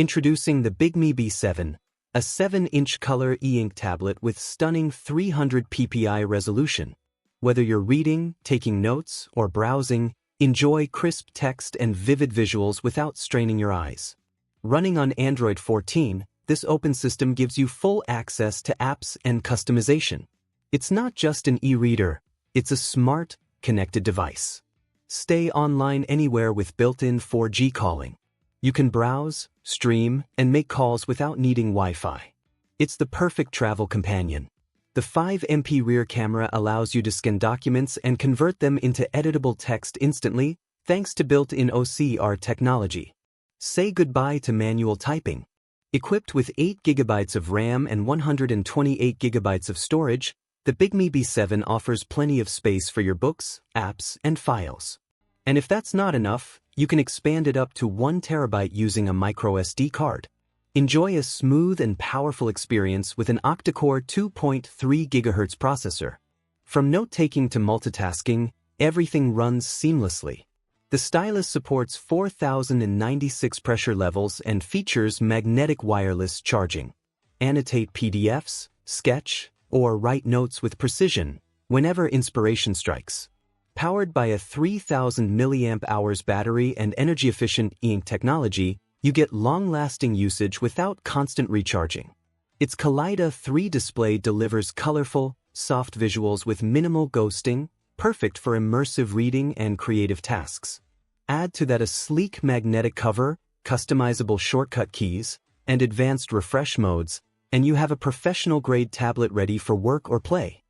Introducing the Bigme B7, a 7-inch color e-ink tablet with stunning 300 ppi resolution. Whether you're reading, taking notes, or browsing, enjoy crisp text and vivid visuals without straining your eyes. Running on Android 14, this open system gives you full access to apps and customization. It's not just an e-reader, it's a smart, connected device. Stay online anywhere with built-in 4G calling. You can browse, stream, and make calls without needing Wi-Fi. It's the perfect travel companion. The 5MP rear camera allows you to scan documents and convert them into editable text instantly, thanks to built-in OCR technology. Say goodbye to manual typing. Equipped with 8 GB of RAM and 128 GB of storage, the Bigme B7 offers plenty of space for your books, apps, and files. And if that's not enough, you can expand it up to 1 TB using a microSD card. Enjoy a smooth and powerful experience with an octa-core 2.3 GHz processor. From note-taking to multitasking, everything runs seamlessly. The stylus supports 4096 pressure levels and features magnetic wireless charging. Annotate PDFs, sketch, or write notes with precision whenever inspiration strikes. Powered by a 3000 mAh battery and energy-efficient e-ink technology, you get long-lasting usage without constant recharging. Its Kaleido 3 display delivers colorful, soft visuals with minimal ghosting, perfect for immersive reading and creative tasks. Add to that a sleek magnetic cover, customizable shortcut keys, and advanced refresh modes, and you have a professional-grade tablet ready for work or play.